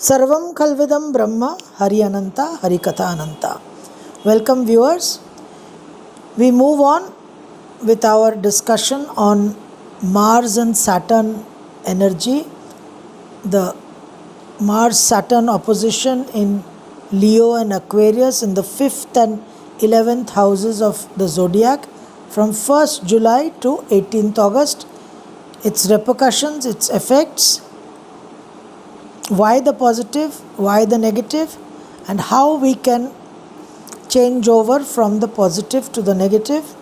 Sarvam Khalvidam Brahma Hari Ananta Hari Katha Ananta. Welcome viewers. We move on with our discussion on Mars and Saturn energy. The Mars-Saturn opposition in Leo and Aquarius in the 5th and 11th houses of the zodiac from 1st July to 18th August. Its repercussions, its effects, why the positive, why the negative, and how we can change over from the positive to the negative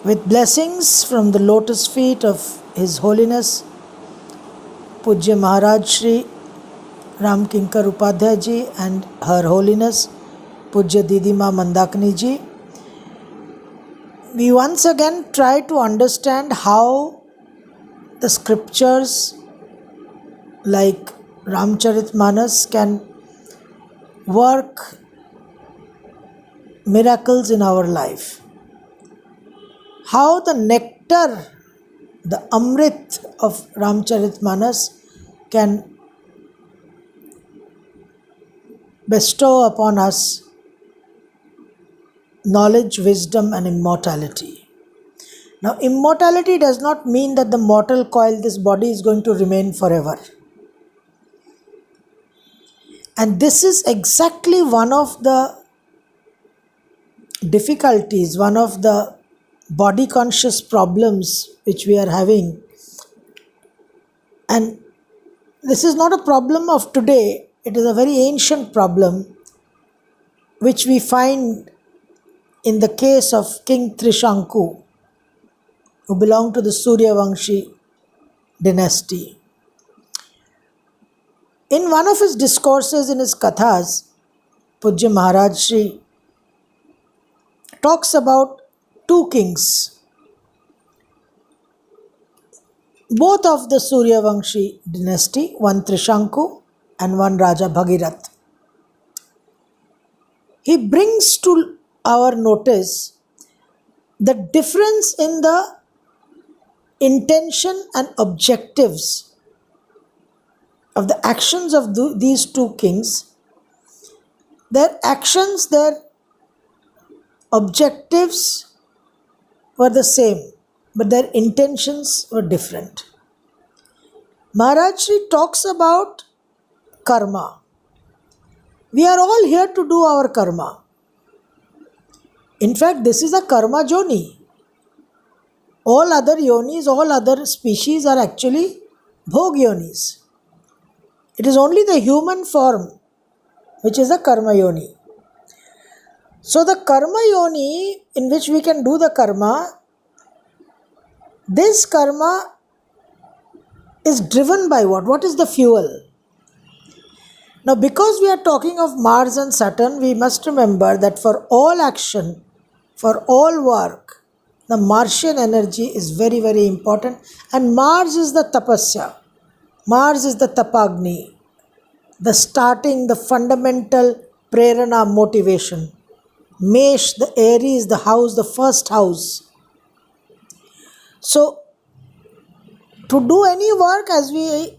with blessings from the lotus feet of His Holiness Pujya Maharaj Shri Ram Kinkar Upadhyay Ji and Her Holiness Pujya Didi Ma Mandakini Ji. We once again try to understand how the scriptures like Ramcharitmanas can work miracles in our life. How the nectar, the Amrit of Ramcharitmanas can bestow upon us knowledge, wisdom and immortality. Now, immortality does not mean that the mortal coil, this body, is going to remain forever. And this is exactly one of the difficulties, one of the body conscious problems which we are having. And this is not a problem of today, it is a very ancient problem which we find in the case of King Trishanku, who belonged to the Suryavamshi dynasty. In one of his discourses in his kathas, Pujya Maharaj Shri talks about two kings, both of the Suryavamshi dynasty, one Trishanku and one Raja Bhagirath. He brings to our notice the difference in the intention and objectives of the actions of these two kings. Their actions, their objectives were the same, but their intentions were different. Maharaj Shri talks about karma. We are all here to do our karma. In fact, this is a karma joni. All other yonis, all other species are actually bhog yonis. It is only the human form which is a karma yoni. So the karma yoni in which we can do the karma, this karma is driven by what? What is the fuel? Now, because we are talking of Mars and Saturn, we must remember that for all action, for all work, the Martian energy is very, very important. And Mars is the tapasya. Mars is the tapagni, the starting, the fundamental prerana, motivation. Mesh, the Aries, the house, the first house. So, to do any work, as we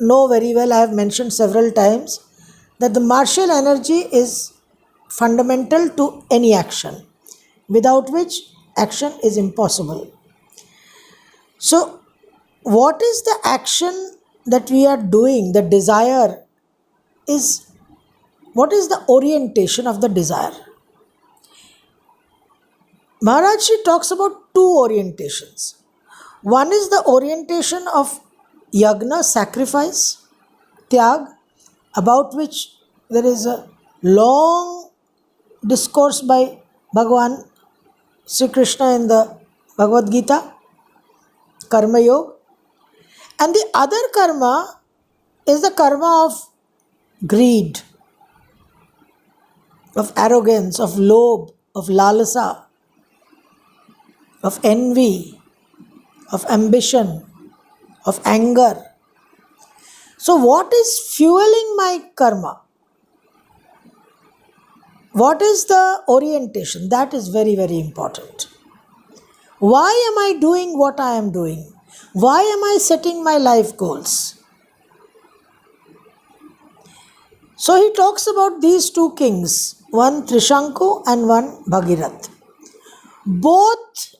know very well, I have mentioned several times, that the martial energy is fundamental to any action, without which action is impossible. So, what is the action that we are doing, the desire is, what is the orientation of the desire? Maharaj Ji talks about two orientations. One is the orientation of yagna, sacrifice, tyag, about which there is a long discourse by Bhagavan Sri Krishna in the Bhagavad Gita, Karma Yoga. And the other karma is the karma of greed, of arrogance, of lobh, of lalasa, of envy, of ambition, of anger. So what is fueling my karma? What is the orientation? That is very, very important. Why am I doing what I am doing? Why am I setting my life goals? So he talks about these two kings, one Trishanku and one Bhagirath. Both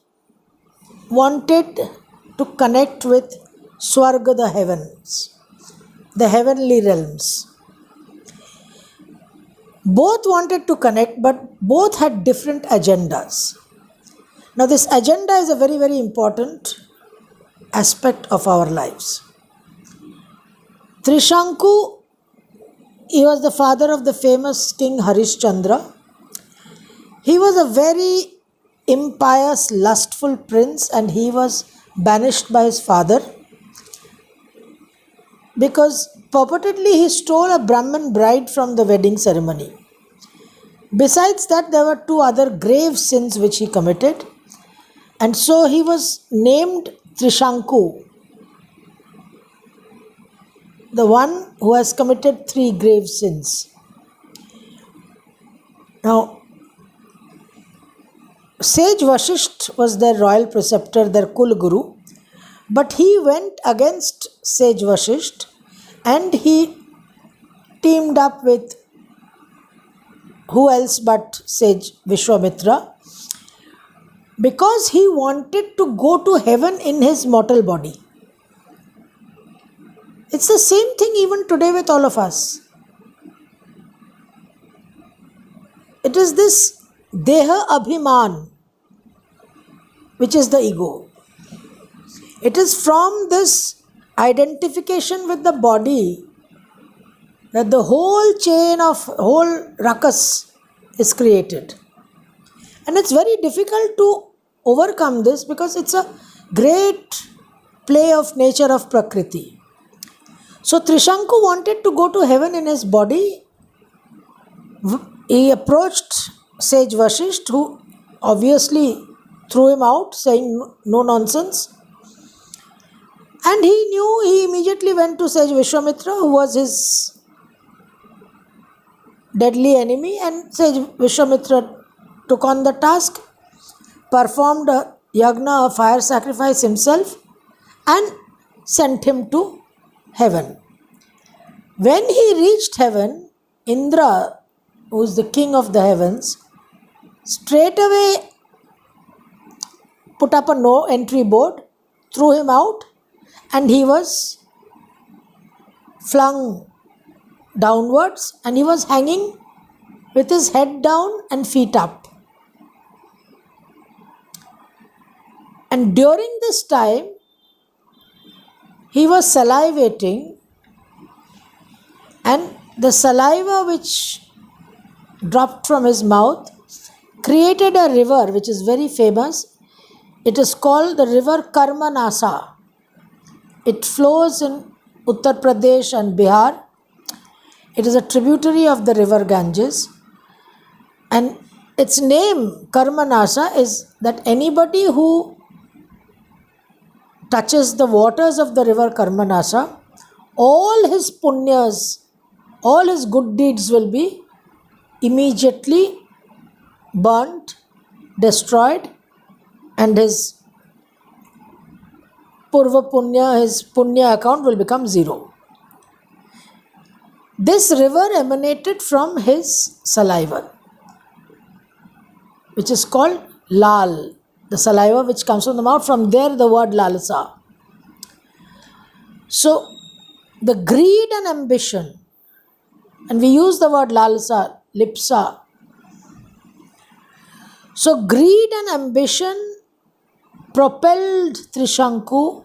wanted to connect with Swarga, the heavens, the heavenly realms. Both wanted to connect, but both had different agendas. Now, this agenda is a very, very important aspect of our lives. Trishanku, he was the father of the famous king Harishchandra. He was a very impious, lustful prince, and he was banished by his father because purportedly he stole a Brahmin bride from the wedding ceremony. Besides that, there were two other grave sins which he committed, and so he was named Trishanku, the one who has committed three grave sins. Now, sage Vasisht was their royal preceptor, their Kul Guru, but he went against sage Vasisht and he teamed up with who else but sage Vishwamitra, because he wanted to go to heaven in his mortal body. It's the same thing even today with all of us. It is this Deha Abhiman, which is the ego. It is from this identification with the body that the whole chain of whole ruckus is created. And it's very difficult to overcome this because it's a great play of nature of Prakriti. So Trishanku wanted to go to heaven in his body. He approached sage Vasisht, who obviously threw him out, saying no nonsense. And he immediately went to sage Vishwamitra, who was his deadly enemy, and sage Vishwamitra took on the task, performed a yagna, a fire sacrifice himself, and sent him to heaven. When he reached heaven, Indra, who is the king of the heavens, straight away put up a no entry board, threw him out, and he was flung downwards, and he was hanging with his head down and feet up. And during this time, he was salivating, and the saliva which dropped from his mouth created a river which is very famous. It is called the river Karmanasa. It flows in Uttar Pradesh and Bihar. It is a tributary of the river Ganges. And its name, Karmanasa, is that anybody who touches the waters of the river Karmanasa, all his punyas, all his good deeds will be immediately burnt, destroyed, and his purva punya, his punya account will become zero. This river emanated from his saliva, which is called lal, the saliva which comes from the mouth. From there the word lalasa. So the greed and ambition, and we use the word lalasa, lipsa. So greed and ambition propelled Trishanku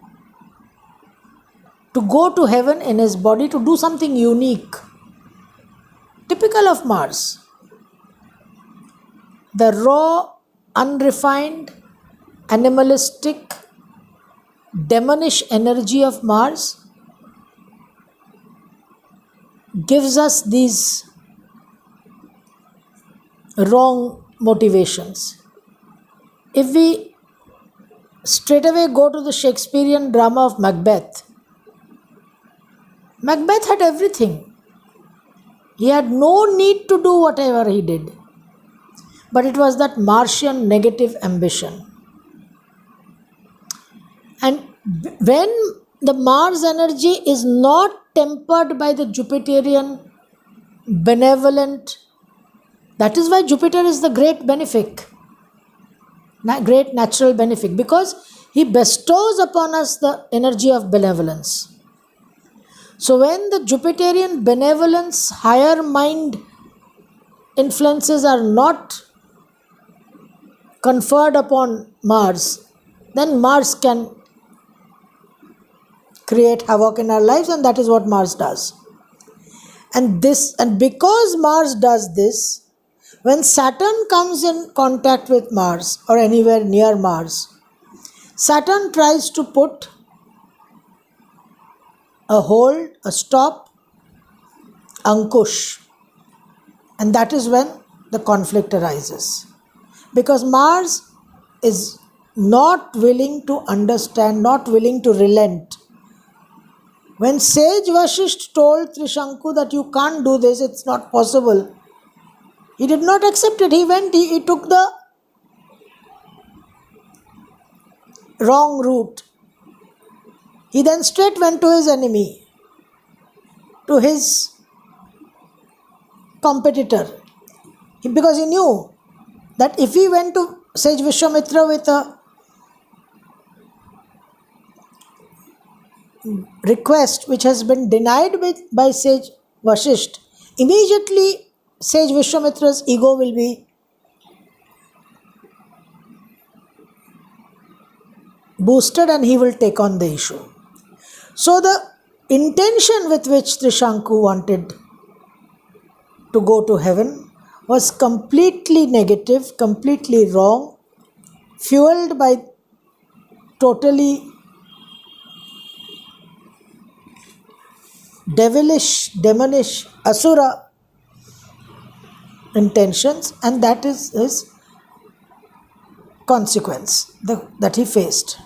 to go to heaven in his body to do something unique, typical of Mars. The raw, unrefined, animalistic, demonish energy of Mars gives us these wrong motivations. If we straight away go to the Shakespearean drama of Macbeth, Macbeth had everything. He had no need to do whatever he did. But it was that Martian negative ambition. And when the Mars energy is not tempered by the Jupiterian benevolent. That is why Jupiter is the great benefic, great natural benefic, because he bestows upon us the energy of benevolence. So when the Jupiterian benevolence, higher mind influences are not conferred upon Mars, then Mars can create havoc in our lives, and that is what Mars does. And because Mars does this, when Saturn comes in contact with Mars or anywhere near Mars, Saturn tries to put a hold, a stop, ankush, and that is when the conflict arises. Because Mars is not willing to understand, not willing to relent. When sage Vashisht told Trishanku that you can't do this, it's not possible, he did not accept it. He went, he took the wrong route. He then straight went to his enemy, to his competitor, because he knew that if he went to sage Vishwamitra with a request which has been denied by sage Vashisht, immediately sage Vishwamitra's ego will be boosted and he will take on the issue. So the intention with which Trishanku wanted to go to heaven was completely negative, completely wrong, fueled by totally devilish, demonish, asura intentions, and that is his consequence that he faced.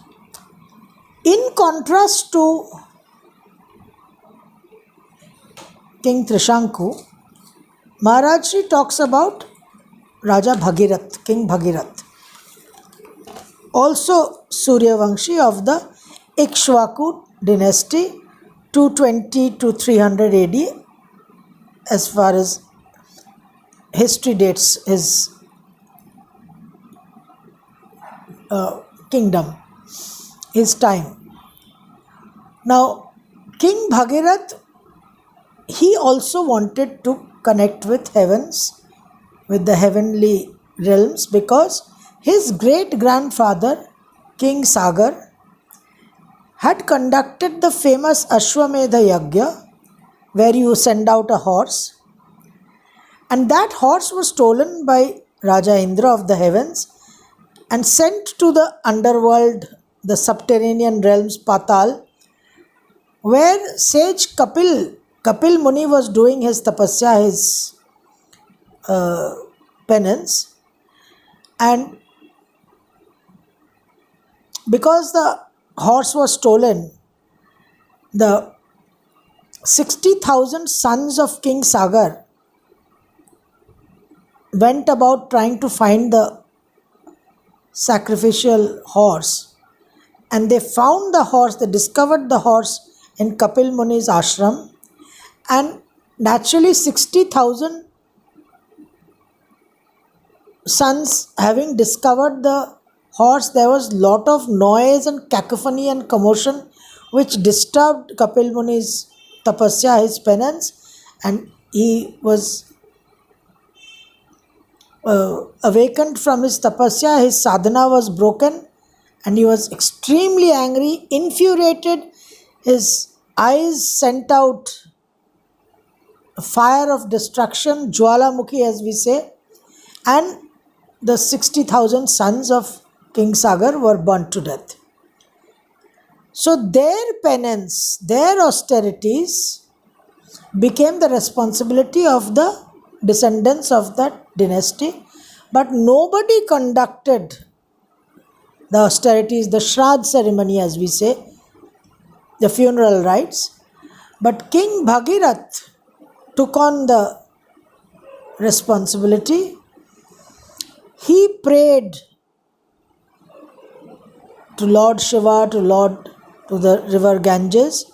In contrast to King Trishanku, Maharajji talks about Raja Bhagirath, King Bhagirath, also Suryavamshi of the Ikshvaku dynasty, 220 to 300 AD, as far as history dates his kingdom, his time. Now, King Bhagirath, he also wanted to connect with heavens, with the heavenly realms, because his great grandfather, King Sagar, had conducted the famous Ashwamedha Yagya, where you send out a horse, and that horse was stolen by Raja Indra of the heavens and sent to the underworld, the subterranean realms, Patal, where sage Kapil Muni was doing his tapasya, his penance, and because the horse was stolen, the 60,000 sons of King Sagar went about trying to find the sacrificial horse, and they found the horse, they discovered the horse in Kapil Muni's ashram, and naturally 60,000 sons having discovered the horse, there was lot of noise and cacophony and commotion which disturbed Kapil Muni's tapasya, his penance, and he was awakened from his tapasya, his sadhana was broken, and he was extremely angry, infuriated. His eyes sent out a fire of destruction, Jwalamukhi as we say, and the 60,000 sons of King Sagar were burnt to death. So their penance, their austerities became the responsibility of the descendants of that dynasty, but nobody conducted the austerities, the Shraddh ceremony as we say, the funeral rites. But King Bhagirath took on the responsibility. He prayed to Lord Shiva, to the river Ganges.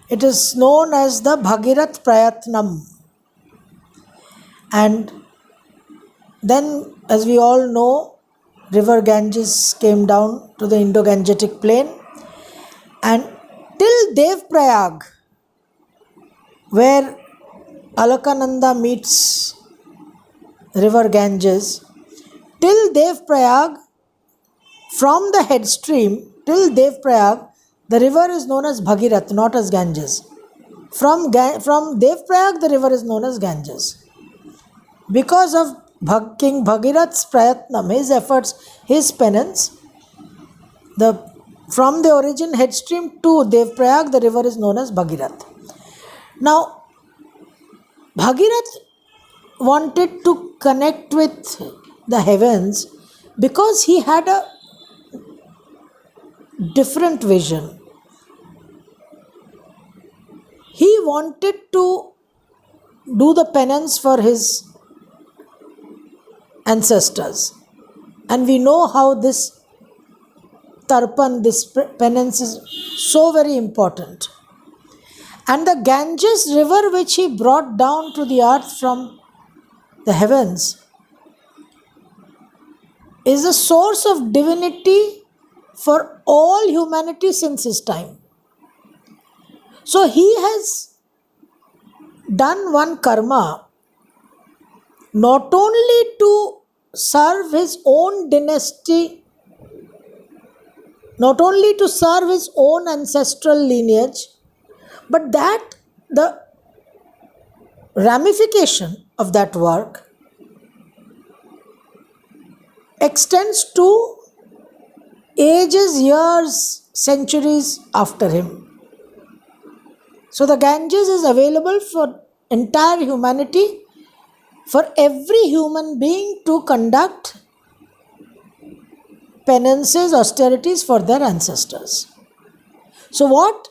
It is known as the Bhagirath Prayatnam. And then, as we all know, river Ganges came down to the Indo-Gangetic plain, and till Devprayag, where Alakananda meets river Ganges, till Devprayag, from the headstream till Devprayag, the river is known as Bhagirath, not as Ganges. From Devprayag, the river is known as Ganges. Because of King Bhagirath's prayatnam, his efforts, his penance, from the origin headstream to Devprayag, the river is known as Bhagirath. Now, Bhagirath wanted to connect with the heavens because he had a different vision. He wanted to do the penance for his ancestors, and we know how this tarpan, this penance, is so very important. And the Ganges river, which he brought down to the earth from the heavens, is a source of divinity for all humanity since his time. So he has done one karma, not only to serve his own dynasty, not only to serve his own ancestral lineage, but that the ramification of that work extends to ages, years, centuries after him. So the Ganges is available for entire humanity, for every human being to conduct penances, austerities for their ancestors. So what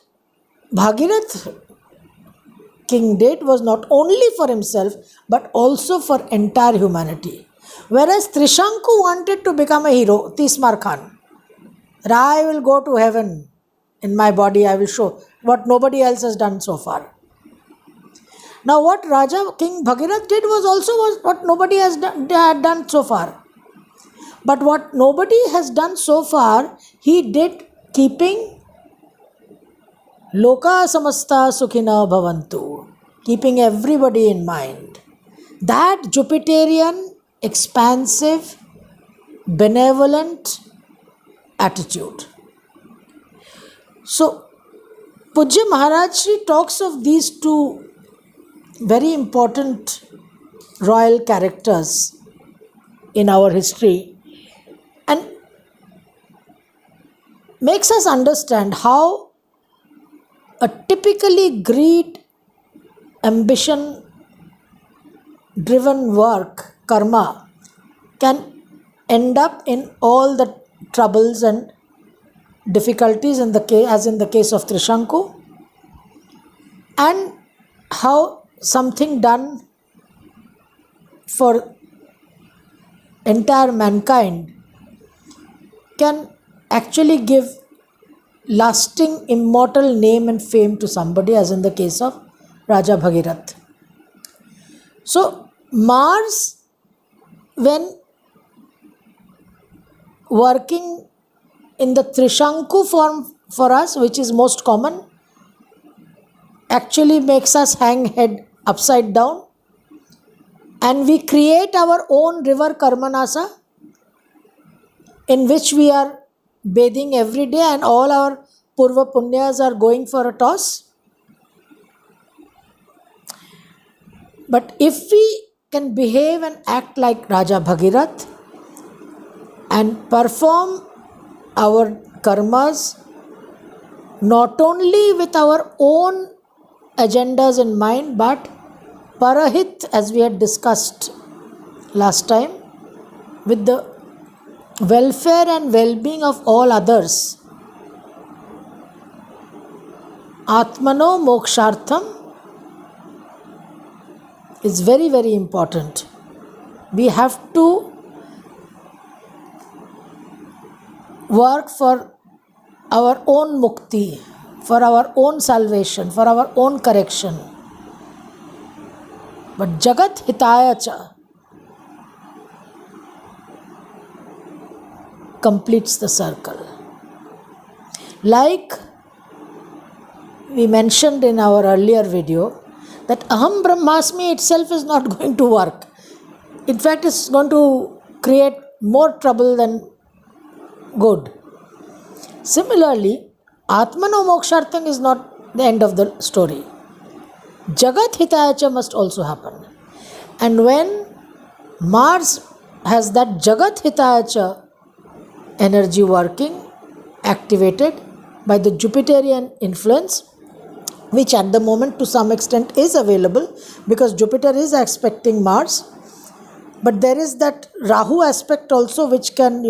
Bhagirath king did was not only for himself but also for entire humanity. Whereas Trishanku wanted to become a hero, Tismar Khan. I will go to heaven in my body, I will show what nobody else has done so far. Now what King Bhagirath did was what nobody has done so far. But what nobody has done so far, he did keeping Loka samasta sukhina bhavantu, keeping everybody in mind. That Jupiterian, expansive, benevolent attitude. So, Pujya Maharaj Shri talks of these two very important royal characters in our history and makes us understand how a typically greed, ambition driven work, karma, can end up in all the troubles and difficulties as in the case of Trishanku, and how something done for entire mankind can actually give lasting immortal name and fame to somebody, as in the case of Raja Bhagirath. So Mars, when working in the Trishanku form for us, which is most common, actually makes us hang head upside down, and we create our own river Karmanasa, in which we are bathing every day, and all our purva punyas are going for a toss. But if we can behave and act like Raja Bhagirath and perform our karmas not only with our own agendas in mind, but parahit, as we had discussed last time, with the welfare and well-being of all others, Atmano Mokshartham is very, very important. We have to work for our own mukti, for our own salvation, for our own correction. but Jagat Hitaya Cha completes the circle. Like we mentioned in our earlier video, that Aham Brahmasmi itself is not going to work. In fact, it's going to create more trouble than good. Similarly, Atmano Mokshartham is not the end of the story. Jagat Hitayacha must also happen. And when Mars has that Jagat Hitayacha energy working, activated by the Jupiterian influence, which at the moment to some extent is available because Jupiter is aspecting Mars, but there is that Rahu aspect also which can,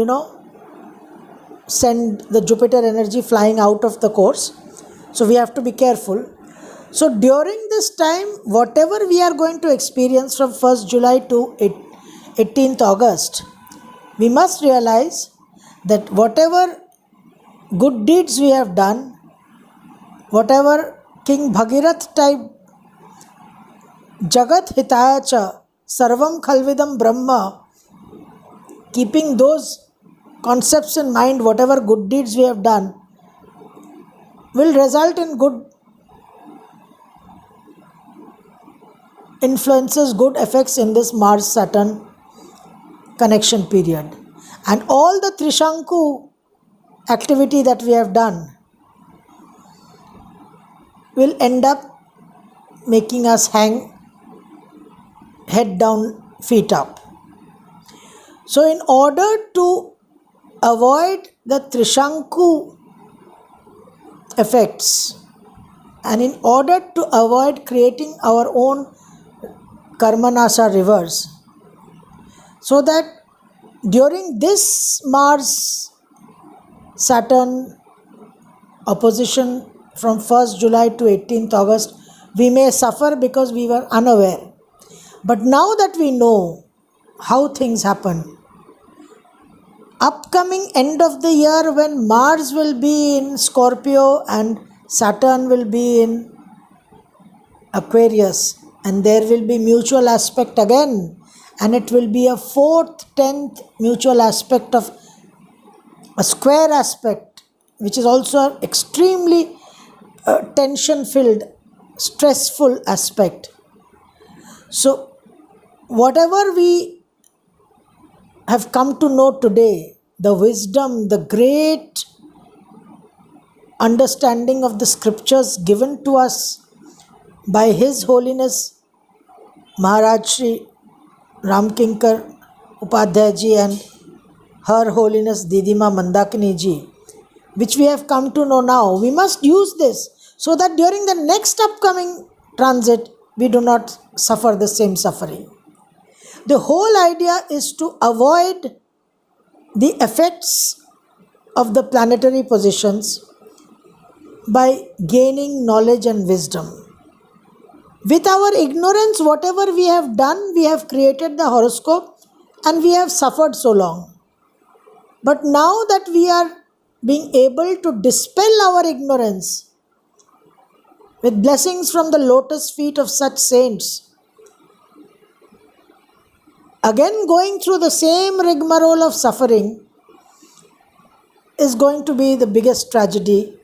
send the Jupiter energy flying out of the course. So we have to be careful. So during this time, whatever we are going to experience from 1st July to 18th August, we must realize that whatever good deeds we have done, whatever King Bhagirath type Jagat Hitayacha Sarvam Khalvidam Brahma, keeping those concepts in mind, whatever good deeds we have done will result in good influences, good effects in this Mars-Saturn connection period. And all the Trishanku activity that we have done will end up making us hang head down, feet up. So in order to avoid the Trishanku effects and in order to avoid creating our own Karmanasa rivers, so that during this Mars-Saturn opposition from 1st July to 18th August, we may suffer because we were unaware. But now that we know how things happen, upcoming end of the year when Mars will be in Scorpio and Saturn will be in Aquarius, and there will be mutual aspect again, and it will be a 4th, 10th mutual aspect of a square aspect, which is also extremely tension-filled, stressful aspect. So, whatever we have come to know today, the wisdom, the great understanding of the scriptures given to us by His Holiness Maharaj Shri Ramkinkar Upadhyay Ji and Her Holiness Didima Mandakini Ji, which we have come to know now, we must use this so that during the next upcoming transit, we do not suffer the same suffering. The whole idea is to avoid the effects of the planetary positions by gaining knowledge and wisdom. With our ignorance, whatever we have done, we have created the horoscope and we have suffered so long. But now that we are being able to dispel our ignorance with blessings from the lotus feet of such saints, again going through the same rigmarole of suffering is going to be the biggest tragedy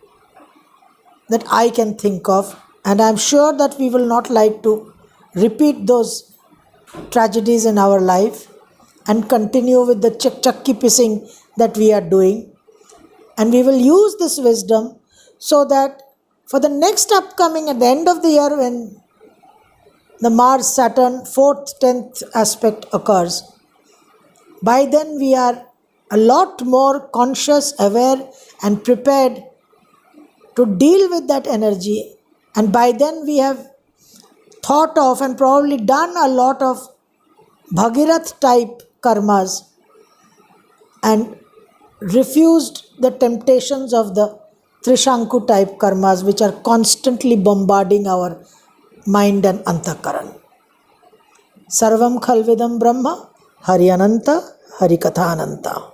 that I can think of, and I am sure that we will not like to repeat those tragedies in our life and continue with the chakki pissing that we are doing. And we will use this wisdom so that for the next upcoming, at the end of the year when the Mars-Saturn 4th, 10th aspect occurs, by then we are a lot more conscious, aware and prepared to deal with that energy. And by then we have thought of and probably done a lot of Bhagirath type karmas and refused the temptations of the Trishanku type karmas, which are constantly bombarding our mind and antakaran. Sarvam Khalvidam Brahma, Hari Ananta, Hari Katha Ananta.